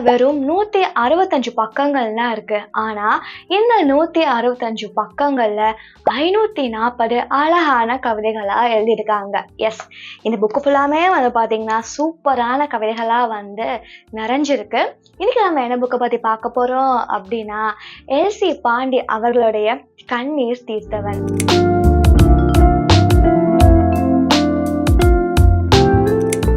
வெறும் 165 பக்கங்கள் தான் இருக்கு. ஆனா இந்த 165 பக்கங்கள்ல 540 அழகான கவிதைகளா எழுதியிருக்காங்க. எஸ், இந்த புக்கு ஃபுல்லாமே வந்து பாத்தீங்கன்னா சூப்பரான கவிதைகளா வந்து நிறைஞ்சிருக்கு. இன்னைக்கு நம்ம என்ன புக்கை பத்தி பார்க்க போறோம் அப்படின்னா, எல்சி பாண்டி அவர்களுடைய கண்ணீர் தீர்த்தவன்.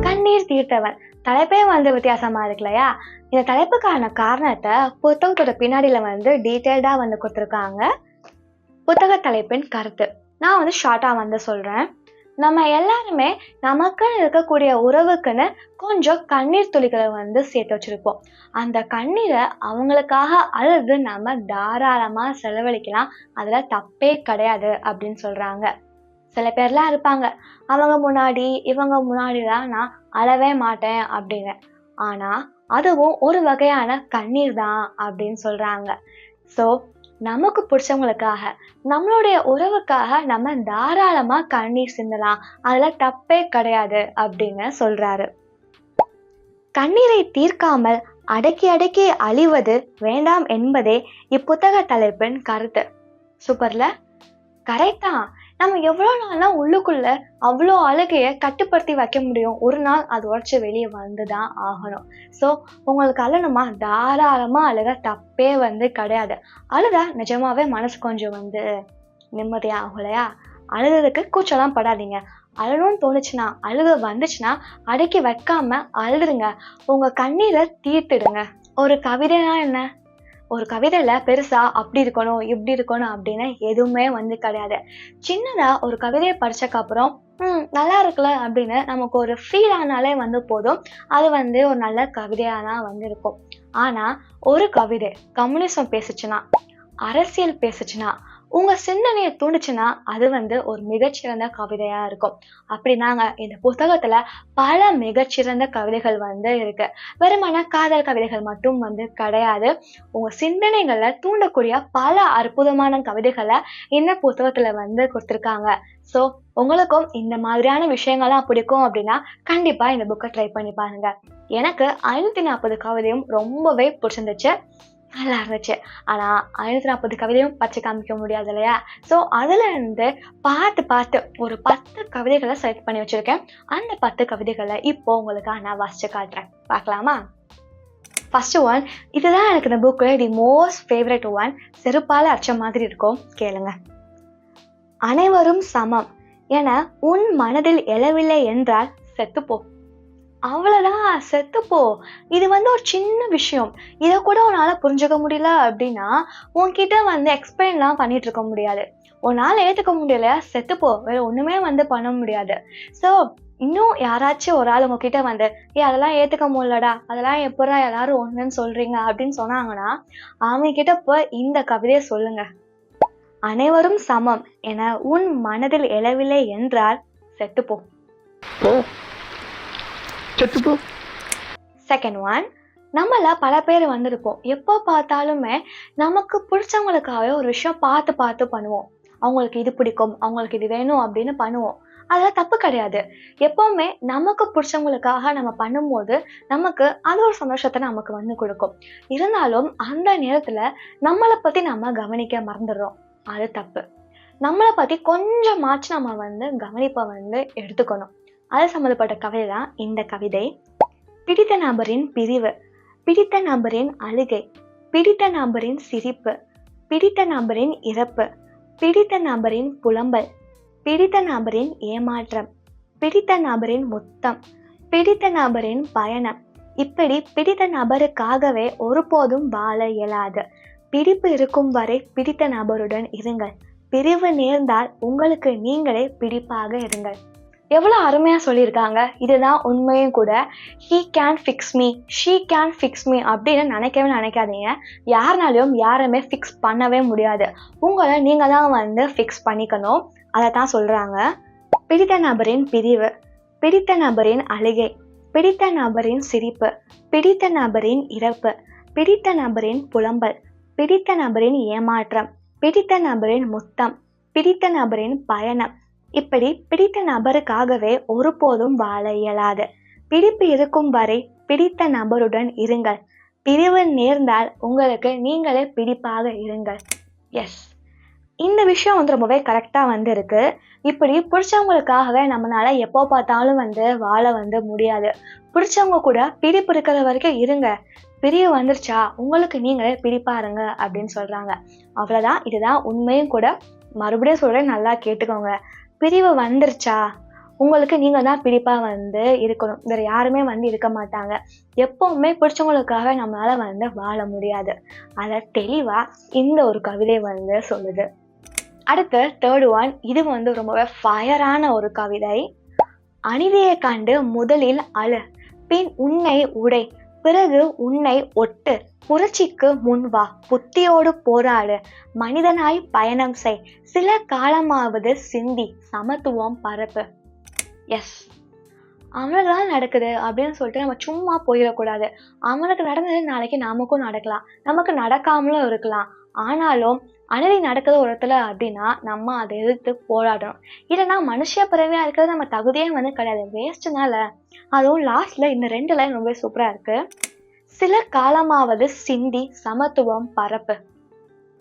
கண்ணீர் தீர்த்தவன் தலைப்பே வந்து வித்தியாசமா இருக்கு இல்லையா? இந்த தலைப்புக்கான காரணத்தை புத்தகத்தோட பின்னாடியில வந்து டீட்டெயில்டா வந்து கொடுத்துருக்காங்க. புத்தக தலைப்பின் கருத்து நான் வந்து ஷார்ட்டா வந்து சொல்றேன். நம்ம எல்லாருமே நமக்குன்னு இருக்கக்கூடிய உறவுக்குன்னு கொஞ்சம் கண்ணீர் துளிகளை வந்து சேர்த்து வச்சிருப்போம். அந்த கண்ணீரை அவங்களுக்காக அழுது நம்ம தாராளமா செலவழிக்கலாம், அதுல தப்பே கிடையாது அப்படின்னு சொல்றாங்க. சில பேர்லாம் இருப்பாங்க, அவங்க முன்னாடி இவங்க முன்னாடிலாம் நான் அழவே மாட்டேன் அப்படின்னு. ஆனா அதுவும் ஒரு வகையான கண்ணீர் தான் அப்படின்னு சொல்றாங்க. ஸோ நமக்கு பிடிச்சவங்களுக்காக, நம்மளுடைய உறவுக்காக நம்ம தாராளமா கண்ணீர் சிந்தலாம், அதுல தப்பே கிடையாது அப்படின்னு சொல்றாரு. கண்ணீரை தீர்க்காமல் அடக்கி அடக்கி அழிவது வேண்டாம் என்பதே இப்புத்தக தலைப்பின் கருத்து. சூப்பர்ல, கரெக்டா? நம்ம எவ்வளோ நாள்னா உள்ளுக்குள்ள அவ்வளோ அழுகையை கட்டுப்படுத்தி வைக்க முடியும்? ஒரு நாள் அது உடச்சி வெளியே வந்துதான் ஆகணும். ஸோ உங்களுக்கு அழணுமா, தாராளமா அழுக, தப்பே வந்து கிடையாது. அழுதா நிஜமாவே மனசு கொஞ்சம் வந்து நிம்மதியாகும் இல்லையா? அழுகிறதுக்கு கூச்சலாம் படாதீங்க. அழணும்னு தோணுச்சுன்னா, அழுக வந்துச்சுன்னா அடக்கி வைக்காம அழுதுருங்க. உங்க கண்ணீரை தீர்த்துடுங்க. ஒரு கவிதைனா என்ன? ஒரு கவிதையில பெருசா அப்படி இருக்கணும் இப்படி இருக்கணும் அப்படின்னு எதுவுமே வந்து கிடையாது. சின்னதா ஒரு கவிதையை படிச்சக்கு அப்புறம் நல்லா இருக்குல்ல அப்படின்னு நமக்கு ஒரு ஃபீல் ஆனாலே வந்து போதும், அது வந்து ஒரு நல்ல கவிதையா தான் வந்து இருக்கும். ஆனா ஒரு கவிதை கம்யூனிசம் பேசுச்சுன்னா, அரசியல் பேசுச்சுன்னா, உங்க சிந்தனையை தூண்டுச்சுன்னா அது வந்து ஒரு மிகச்சிறந்த கவிதையா இருக்கும். அப்படின்னாங்க இந்த புத்தகத்துல பல மிகச்சிறந்த கவிதைகள் வந்து இருக்கு. வெறுமன காதல் கவிதைகள் மட்டும் வந்து கிடையாது. உங்க சிந்தனைகளை தூண்டக்கூடிய பல அற்புதமான கவிதைகளை இந்த புத்தகத்துல வந்து கொடுத்துருக்காங்க. ஸோ உங்களுக்கும் இந்த மாதிரியான விஷயங்கள்லாம் பிடிக்கும் அப்படின்னா கண்டிப்பா இந்த புக்கை ட்ரை பண்ணி பாருங்க. எனக்கு 540 கவிதையும் ரொம்பவே பிடிச்சிருந்துச்சு, நல்லா இருந்துச்சு. ஆனா 540 கவிதையும் பச்சை காமிக்க முடியாது இல்லையா? ஸோ அதுல இருந்து பார்த்து ஒரு 10 கவிதைகளை செலக்ட் பண்ணி வச்சிருக்கேன். அந்த 10 கவிதைகளை இப்போ உங்களுக்கு நான் வாசிச்சு காட்டுறேன், பார்க்கலாமா? ஃபர்ஸ்ட் ஒன், இதுதான் எனக்கு இந்த புக்ல தி மோஸ்ட் ஃபேவரட் ஒன். செருப்பால அச்ச மாதிரி இருக்கும், கேளுங்க. அனைவரும் சமம் என உன் மனதில் எழவில்லை என்றால் செத்துப்போ. அவ்வளவுதான், செத்துப்போ. இது வந்து ஒரு சின்ன விஷயம். இதை கூட உன்னால புரிஞ்சுக்க முடியல அப்படின்னா உன்கிட்ட வந்து எக்ஸ்பிளைன்லாம் பண்ணிட்டு இருக்க முடியாது. உன்னால ஏத்துக்க முடியல, செத்துப்போ, வேற ஒண்ணுமே வந்து பண்ண முடியாது. ஸோ இன்னும் யாராச்சும் ஒரு ஆள் உங்ககிட்ட வந்து அதெல்லாம் ஏத்துக்க முடியலடா, அதெல்லாம் எப்படா எல்லாரும் ஒண்ணுன்னு சொல்றீங்க அப்படின்னு சொன்னாங்கன்னா அவங்க கிட்ட போய் இந்த கவிதையை சொல்லுங்க. அனைவரும் சமம் என உன் மனதில் எழவில்லை என்றால் செத்துப்போ. செகண்ட் ஒன், நம்மள பல பேர் வந்திருப்போம், எப்போ பார்த்தாலுமே நமக்கு பிடிச்சவங்களுக்காகவே ஒரு விஷயம் பார்த்து பண்ணுவோம். அவங்களுக்கு இது பிடிக்கும், அவங்களுக்கு இது வேணும் அப்படின்னு பண்ணுவோம். அதெல்லாம் தப்பு கிடையாது. எப்பவுமே நமக்கு பிடிச்சவங்களுக்காக நம்ம பண்ணும்போது நமக்கு அது ஒரு சந்தோஷத்தை நமக்கு வந்து கொடுக்கும். இருந்தாலும் அந்த நேரத்துல நம்மளை பத்தி நம்ம கவனிக்க மறந்துடுறோம், அது தப்பு. நம்மளை பத்தி கொஞ்சமாச்சு நம்ம வந்து கவனிப்பை வந்து எடுத்துக்கணும். அது சம்மந்தப்பட்ட கவிதை தான் இந்த கவிதை. பிடித்த நபரின் பிரிவு, பிடித்த நபரின் அழுகை, பிடித்த நபரின் சிரிப்பு, பிடித்த நபரின் இறப்பு, பிடித்த நபரின் புலம்பல், பிடித்த நபரின் ஏமாற்றம், பிடித்த நபரின் முத்தம், பிடித்த நபரின் பயணம். இப்படி பிடித்த நபருக்காகவே ஒருபோதும் வாழ இயலாது. பிடிப்பு இருக்கும் வரை பிடித்த நபருடன் இருங்கள். பிரிவு நேர்ந்தால் உங்களுக்கு நீங்களே பிடிப்பாக இருங்கள். எவ்வளோ அருமையாக சொல்லியிருக்காங்க. இதுதான் உண்மையும் கூட. He can fix me, she can fix me அப்படின்னு நினைக்காதீங்க. யாருனாலையும் யாருமே ஃபிக்ஸ் பண்ணவே முடியாது. உங்களை நீங்கள் தான் வந்து ஃபிக்ஸ் பண்ணிக்கணும். அதை தான் சொல்கிறாங்க. பிடித்த நபரின் பிரிவு, பிடித்த நபரின் அழுகை, பிடித்த நபரின் சிரிப்பு, பிடித்த நபரின் இறப்பு, பிடித்த நபரின் புலம்பல், பிடித்த நபரின் ஏமாற்றம், பிடித்த நபரின் முத்தம், பிடித்த நபரின் பயணம். இப்படி பிடித்த நபருக்காகவே ஒருபோதும் வாழ இயலாது. பிடிப்பு இருக்கும் வரை பிடித்த நபருடன் இருங்கள். பிரிவு நேர்ந்தால் உங்களுக்கு நீங்களே பிடிப்பாக இருங்கள். எஸ், இந்த விஷயம் வந்து ரொம்பவே கரெக்டாக வந்து இருக்கு. இப்படி பிடிச்சவங்களுக்காகவே நம்மளால எப்போ பார்த்தாலும் வந்து வாழ வந்து முடியாது. பிடிச்சவங்க கூட பிடிப்பு இருக்கிற வரைக்கும் இருங்க. பிரிவு வந்துருச்சா உங்களுக்கு நீங்களே பிடிப்பா இருங்க அப்படின்னு சொல்றாங்க. அவ்வளோதான், இதுதான் உண்மையும் கூட. மறுபடியும் சொல்றேன், நல்லா கேட்டுக்கோங்க. பிரிவு வந்துருச்சா உங்களுக்கு நீங்க தான் பிடிப்பா வந்து இருக்கணும். வேற யாருமே வந்து இருக்க மாட்டாங்க. எப்பவுமே பிடிச்சவங்களுக்காக நம்மளால வந்து வாழ முடியாது. அதை தெளிவா இந்த ஒரு கவிதை வந்து சொல்லுது. அடுத்து தேர்ட் ஒன், இது வந்து ரொம்பவே ஃபயரான ஒரு கவிதை. அநீதியை கண்டு முதலில் அழு, பின் உன்னை உடை, பிறகு உன்னை ஒட்டு, புரட்சிக்கு முன் வா, புத்தியோடு போராடு, மனிதனாய் பயணம் செய், சில காலமாவது சிந்தி சமத்துவம் பரப்பு. எஸ், அவனுக்குதான் நடக்குது அப்படின்னு சொல்லிட்டு நம்ம சும்மா போயிடக்கூடாது. அவனுக்கு நடந்தது நாளைக்கு நமக்கும் நடக்கலாம், நமக்கு நடக்காமலும் இருக்கலாம். ஆனாலும் அநீதி நடக்குது ஒரு இடத்துல அப்படின்னா நம்ம அதை எதிர்த்து போராடணும். இல்லைன்னா மனுஷ பிறவியா இருக்கிறது நம்ம தகுதியே வந்து கிடையாது, வேஸ்ட்னால. அதுவும் லாஸ்ட்ல இந்த 2 லைன் ரொம்ப சூப்பரா இருக்கு. சில காலமாவது சிந்தி சமத்துவம் பரப்பு.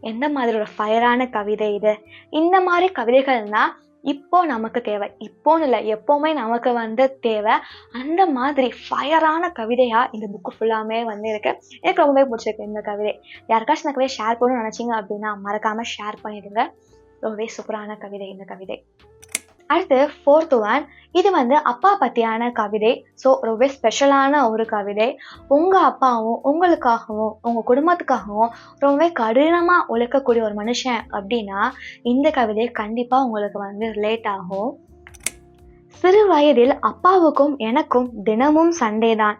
எந்த மாதிரி ஒரு ஃபயரான கவிதை இது! இந்த மாதிரி கவிதைகள்னா இப்போ நமக்கு தேவை. இப்போன்னு இல்லை, எப்போவுமே நமக்கு வந்து தேவை. அந்த மாதிரி ஃபயரான கவிதையா இந்த புக்கு ஃபுல்லாமே வந்து இருக்கு. எனக்கு ரொம்பவே பிடிச்சிருக்கு இந்த கவிதை. யாருக்காச்சும் இந்த கவிதை ஷேர் பண்ணணும்னு நினைச்சீங்க அப்படின்னா மறக்காம ஷேர் பண்ணிடுங்க. ரொம்பவே சூப்பரான கவிதை இந்த கவிதை. அடுத்து ஃபோர்த் ஒன், இது வந்து அப்பா பற்றியான கவிதை. ஸோ ரொம்ப ஸ்பெஷலான ஒரு கவிதை. உங்கள் அப்பாவும் உங்களுக்காகவும் உங்கள் குடும்பத்துக்காகவும் ரொம்பவே கடினமாக உழைக்கக்கூடிய ஒரு மனுஷன் அப்படின்னா இந்த கவிதை கண்டிப்பாக உங்களுக்கு வந்து ரிலேட் ஆகும். சிறு வயதில் அப்பாவுக்கும் எனக்கும் தினமும் சண்டைதான்.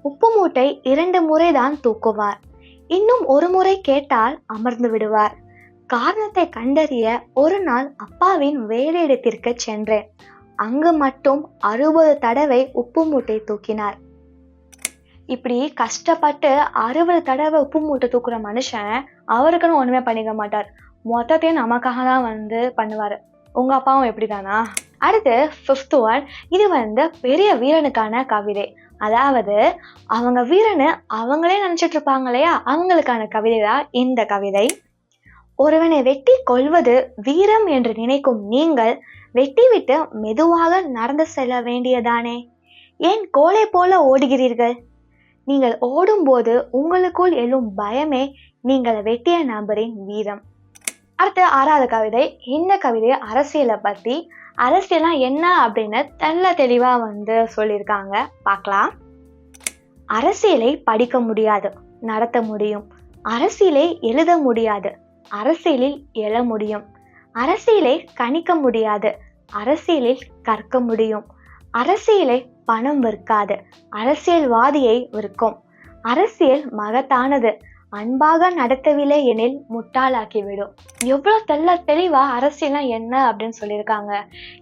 உப்பு மூட்டை 2 முறை தான் தூக்குவார். இன்னும் ஒரு முறை கேட்டால் அமர்ந்து விடுவார். காரணத்தை கண்டறிய ஒரு நாள் அப்பாவின் வேலையிடத்திற்கு சென்றேன். அங்கு மட்டும் 60 தடவை உப்பு மூட்டை தூக்கினார். இப்படி கஷ்டப்பட்டு 60 தடவை உப்பு மூட்டை தூக்குற மனுஷன் அவருக்குன்னு ஒண்ணுமே பண்ணிக்க மாட்டார். மொத்தத்தையும் நமக்காக தான் வந்து பண்ணுவாரு. உங்க அப்பாவும் எப்படிதானா? அடுத்து 5th ஒன், இது வந்து பெரிய வீரனுக்கான கவிதை. அதாவது அவங்க வீரன்னு அவங்களே நினைச்சிட்டு இருப்பாங்க இல்லையா, அவங்களுக்கான கவிதை தான் இந்த கவிதை. ஒருவனை வெட்டி கொல்வது வீரம் என்று நினைக்கும் நீங்கள் வெட்டிவிட்டு மெதுவாக நடந்து செல்ல வேண்டியதானே? ஏன் கோலை போல ஓடுகிறீர்கள்? நீங்கள் ஓடும்போது உங்களுக்குள் எழும் பயமே நீங்கள் வெட்டிய நபரின் வீரம். அடுத்து 6வது கவிதை. இந்த கவிதை அரசியலை பத்தி. அரசியலாம் என்ன அப்படின்னு தெளிவா வந்து சொல்லியிருக்காங்க, பார்க்கலாம். அரசியலை படிக்க முடியாது, நடத்த முடியும். அரசியலை எழுத முடியாது, அரசியலில் எழ முடியும். அரசியலை கணிக்க முடியாது, அரசியலில் கற்க முடியும். அரசியலை பணம் விற்காது, அரசியல்வாதியை விற்கும். அரசியல் மகத்தானது, அன்பாக நடத்தவில்லை எனில் முட்டாளாக்கிவிடும். எவ்வளோ தெளிவா அரசியல்லாம் என்ன அப்படின்னு சொல்லியிருக்காங்க.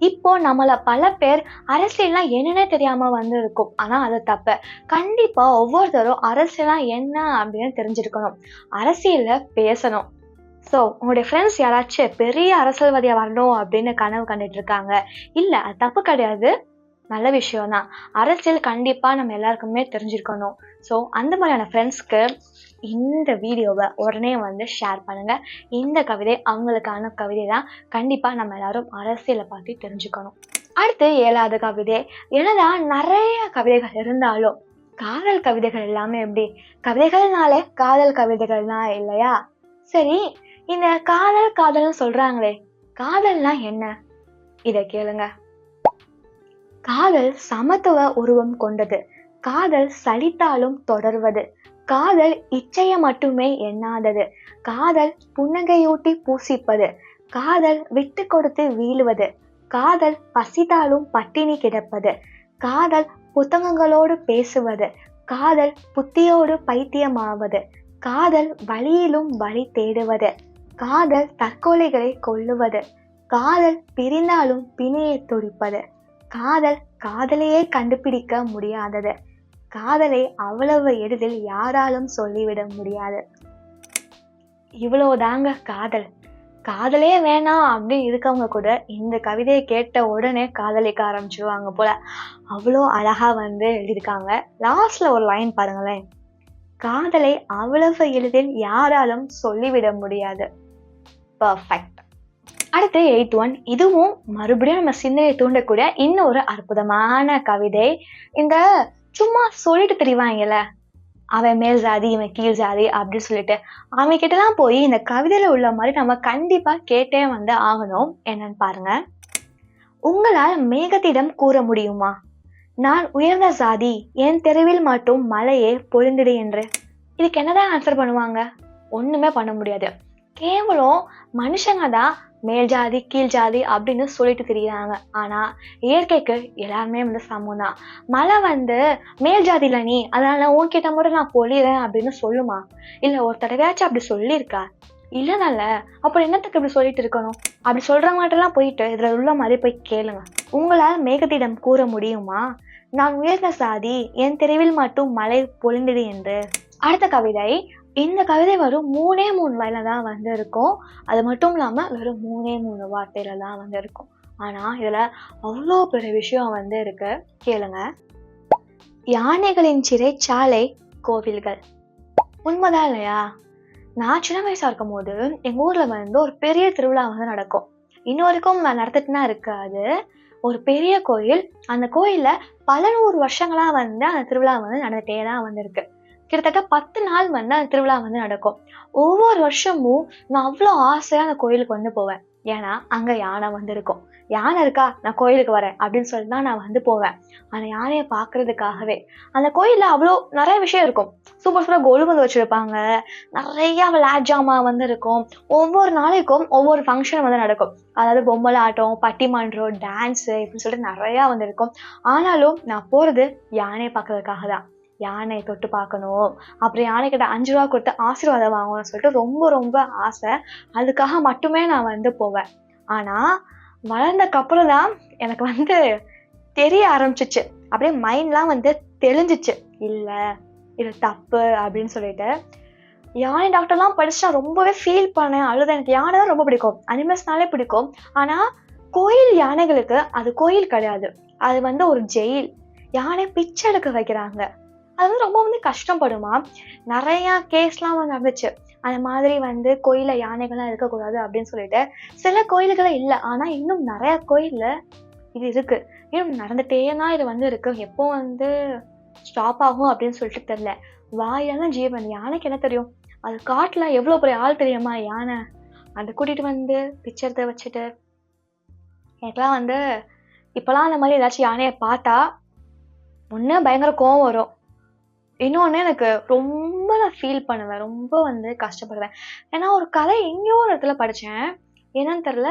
இப்போ நம்மள பல பேர் அரசியல்லாம் என்னன்னே தெரியாம வந்து இருக்கும். ஆனா அது தப்பு. கண்டிப்பா ஒவ்வொருத்தரும் அரசியல்லாம் என்ன அப்படின்னு தெரிஞ்சிருக்கணும், அரசியல்ல பேசணும். ஸோ உங்களுடைய ஃப்ரெண்ட்ஸ் யாராச்சும் பெரிய அரசியல்வாதியாக வரணும் அப்படின்னு கனவு கண்டுட்டு இருக்காங்க, இல்லை அது தப்பு கிடையாது, நல்ல விஷயம்தான். அரசியல் கண்டிப்பாக நம்ம எல்லாருக்குமே தெரிஞ்சிருக்கணும். ஸோ அந்த மாதிரியான ஃப்ரெண்ட்ஸ்க்கு இந்த வீடியோவை உடனே வந்து ஷேர் பண்ணுங்கள். இந்த கவிதை அவங்களுக்கான கவிதை தான். கண்டிப்பாக நம்ம எல்லாரும் அரசியலை பற்றி தெரிஞ்சுக்கணும். அடுத்து 7வது கவிதை. என்னதான் நிறைய கவிதைகள் இருந்தாலும் காதல் கவிதைகள் எல்லாமே எப்படி? கவிதைகள்னாலே காதல் கவிதைகள் தான் இல்லையா? சரி, இந்த காதல்னு சொல்றாங்களே, காதல்னா என்ன? இத கேளுங்க. காதல் சமத்துவ உருவம் கொண்டது. காதல் சலித்தாலும் தொடர்வது. காதல் இச்சைய மட்டுமே எண்ணாதது. காதல் புன்னகையூட்டி பூசிப்பது. காதல் விட்டு கொடுத்து வீழுவது. காதல் பசித்தாலும் பட்டினி கிடப்பது. காதல் புத்தகங்களோடு பேசுவது. காதல் புத்தியோடு பைத்தியமாவது. காதல் வழியிலும் வழி தேடுவது. காதல் தற்கொலைகளை கொல்லுவது. காதல் பிரிந்தாலும் பிணையை துடிப்பது. காதல் காதலையே கண்டுபிடிக்க முடியாதது. காதலை அவ்வளவு எளிதில் யாராலும் சொல்லிவிட முடியாது. இவ்வளவுதாங்க காதல். காதலே வேணாம் அப்படின்னு இருக்கவங்க கூட இந்த கவிதையை கேட்ட உடனே காதலிக்க ஆரம்பிச்சிருவாங்க போல. அவ்வளோ அழகா வந்து எழுதியிருக்காங்க. லாஸ்ட்ல ஒரு லைன் பாருங்களேன். காதலை அவ்வளவு எளிதில் யாராலும் சொல்லிவிட முடியாது. பர்ஃபெக்ட். அடுத்து 8th ஒன். இதுவும் மறுபடியும் நம்ம சிந்தனையை தூண்டக்கூடிய இன்னொரு அற்புதமான கவிதை. இந்த சும்மா சொல்லிட்டு தெரிவாங்கல்ல, அவன் மேல் ஜாதி இவன் கீழ் ஜாதி அப்படின்னு சொல்லிட்டு, அவன் கிட்டலாம் போய் இந்த கவிதையில உள்ள மாதிரி நம்ம கண்டிப்பா கேட்டே வந்து ஆகணும். என்னன்னு பாருங்க. உங்களால் மேகத்திடம் கூற முடியுமா, நான் உயர்ந்த ஜாதி, என் தெருவில் மட்டும் மழையே பொழிந்திடு என்று? இதுக்கு என்னதான் ஆன்சர் பண்ணுவாங்க? ஒண்ணுமே பண்ண முடியாது. கேவலம் மனுஷங்க தான் மேல் ஜாதி கீழ் ஜாதி அப்படின்னு சொல்லிட்டு தெரியுறாங்க. ஆனா இயற்கைக்கு எல்லாருமே வந்து சமம் தான். மழை வந்து மேல் ஜாதியில நீ, அதனால உன்கிட்ட மட்டும் நான் பொழிறேன் அப்படின்னு சொல்லுமா? இல்ல ஒரு தடவையாச்சும் அப்படி சொல்லியிருக்கா? இல்லைனால அப்புறம் என்னத்துக்கு இப்படி சொல்லிட்டு இருக்கணும்? அப்படி சொல்றவங்ககிட்டலாம் போயிட்டு இதுல உள்ள மாதிரி போய் கேளுங்க. உங்களால் மேகத்திடம் கூற முடியுமா, நான் உயர்ந்த சாதி, என் தெருவில் மட்டும் மழை பொழிந்திடு என்று? அடுத்த கவிதை. இந்த கவிதை வெறும் 3 வரியில தான் வந்து இருக்கும். அது மட்டும் இல்லாம வெறும் 3 வார்த்தையில தான் வந்து இருக்கும். ஆனா இதுல அவ்வளோ பெரிய விஷயம் வந்து இருக்கு. கேளுங்க. யானைகளின் சிறைச்சாலை கோவில்கள். உண்மைதான் இல்லையா? நான் சின்ன வயசா இருக்கும் போது எங்க ஊர்ல வந்து ஒரு பெரிய திருவிழா வந்து நடக்கும். இன்ன வரைக்கும் நடந்துட்டுனா இருக்காது. ஒரு பெரிய கோயில். அந்த கோயில்ல பல 100 வருஷங்களா வந்து அந்த திருவிழா வந்து நடந்துட்டே தான் வந்து இருக்கு. கிட்டத்தட்ட 10 நாள் வந்து அந்த திருவிழா வந்து நடக்கும். ஒவ்வொரு வருஷமும் நான் அவ்வளோ ஆசையா அந்த கோயிலுக்கு வந்து போவேன். ஏன்னா அங்க யானை வந்து இருக்கும். யானை இருக்கா, நான் கோயிலுக்கு வரேன் அப்படின்னு சொல்லிட்டு தான் நான் வந்து போவேன். அந்த யானையை பார்க்கறதுக்காகவே. அந்த கோயில்ல அவ்வளோ நிறைய விஷயம் இருக்கும். சூப்பர் சூப்பராக கொலு வந்து வச்சிருப்பாங்க. நிறைய விளையாட்டு ஜாமான் வந்து இருக்கும். ஒவ்வொரு நாளைக்கும் ஒவ்வொரு ஃபங்க்ஷன் வந்து நடக்கும். அதாவது பொம்மலை ஆட்டம், பட்டிமன்றம், டான்ஸு இப்படின்னு சொல்லிட்டு நிறையா வந்து இருக்கும். ஆனாலும் நான் போறது யானையை பார்க்கறதுக்காக தான். யானையை தொட்டு பார்க்கணும், அப்புறம் யானைக்கிட்ட 5 ரூபா கொடுத்து ஆசீர்வாதம் வாங்கணும்னு சொல்லிட்டு ரொம்ப ரொம்ப ஆசை. அதுக்காக மட்டுமே நான் வந்து போவேன். ஆனா வளர்ந்தக்கப்புறம் தான் எனக்கு வந்து தெரிய ஆரம்பிச்சிச்சு. அப்படியே மைண்ட்லாம் வந்து தெளிஞ்சிச்சு. இல்லை இது தப்பு அப்படின்னு சொல்லிட்டு. யானை டாக்டர்லாம் படிச்சு நான் ரொம்பவே ஃபீல் பண்ணேன், அழுத. எனக்கு யானை தான் ரொம்ப பிடிக்கும், அனிமல்ஸ்னாலே பிடிக்கும். ஆனா கோயில் யானைகளுக்கு அது கோயில் கிடையாது, அது வந்து ஒரு ஜெயில். யானை பிச்சை எடுக்க வைக்கிறாங்க. அது வந்து ரொம்ப வந்து கஷ்டப்படுமா. நிறையா கேஸ்லாம் வந்து நடந்துச்சு. அந்த மாதிரி வந்து கோயிலில் யானைகள்லாம் இருக்கக்கூடாது அப்படின்னு சொல்லிட்டு. சில கோயில்களே இல்லை, ஆனால் இன்னும் நிறையா கோயிலில் இது இருக்கு. இன்னும் நடந்துட்டே தான் இது வந்து இருக்கு. எப்போ வந்து ஸ்டாப் ஆகும் அப்படின்னு சொல்லிட்டு தெரியல. வாயான ஜீவன், யானைக்கு என்ன தெரியும்? அது காட்டில் எவ்வளோ பெரிய ஆள் தெரியுமா யானை. அதை கூட்டிகிட்டு வந்து பிக்சர்த்தை வச்சுட்டு. எனக்குலாம் வந்து இப்போலாம் அந்த மாதிரி ஏதாச்சும் யானையை பார்த்தா ஒன்று பயங்கர கோவம் வரும், இன்னொன்று எனக்கு ரொம்ப நான் ஃபீல் பண்ணுவேன், ரொம்ப வந்து கஷ்டப்படுவேன். ஏன்னா ஒரு கதை எங்கேயோ ஒரு இடத்துல படித்தேன், என்னன்னு தெரில.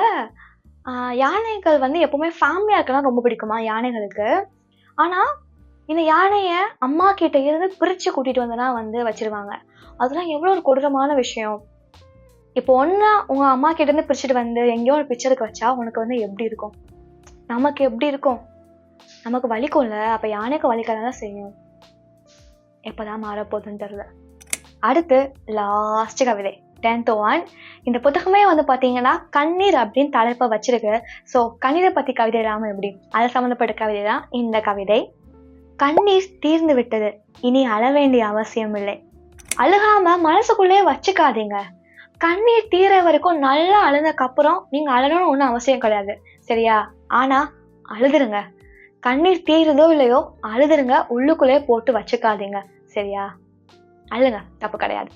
யானைகள் வந்து எப்போவுமே ஃபேமிலியாக இருக்கலாம் ரொம்ப பிடிக்குமா யானைகளுக்கு. ஆனால் இந்த யானையை அம்மா கிட்ட இருந்து பிரித்து கூட்டிகிட்டு வந்தனா வந்து வச்சிருவாங்க. அதெல்லாம் எவ்வளோ ஒரு கொடூரமான விஷயம். இப்போ ஒன்றா உங்கள் அம்மா கிட்டேருந்து பிரிச்சுட்டு வந்து எங்கேயோ ஒரு பிக்சருக்கு வச்சா உனக்கு வந்து எப்படி இருக்கும்? நமக்கு எப்படி இருக்கும்? நமக்கு வலிக்கும்ல. அப்போ யானைக்கு வலிக்க தான் செய்யும். எப்போதான் மாறப்போகுதுன்னு தெரியல. அடுத்து லாஸ்ட் கவிதை 10th ஒன். இந்த புத்தகமே வந்து பார்த்தீங்கன்னா கண்ணீர் அப்படின்னு தலைப்பை வச்சிருக்கு. ஸோ கண்ணீரை பற்றி கவிதை இல்லாமல் எப்படி? அதை சம்மந்தப்பட்ட கவிதை தான் இந்த கவிதை. கண்ணீர் தீர்ந்து விட்டது, இனி அழ வேண்டிய அவசியம் இல்லை. அழுகாம மனசுக்குள்ளேயே வச்சுக்காதீங்க. கண்ணீர் தீர வரைக்கும் நல்லா அழுந்ததுக்கப்புறம் நீங்கள் அழணும்னு ஒன்றும் அவசியம் கிடையாது, சரியா? ஆனால் அழுதுருங்க. கண்ணீர் தீருதோ இல்லையோ அழுதுருங்க, உள்ளுக்குள்ளே போட்டு வச்சுக்காதீங்க, சரியா? அழுங்க, தப்பு கிடையாது.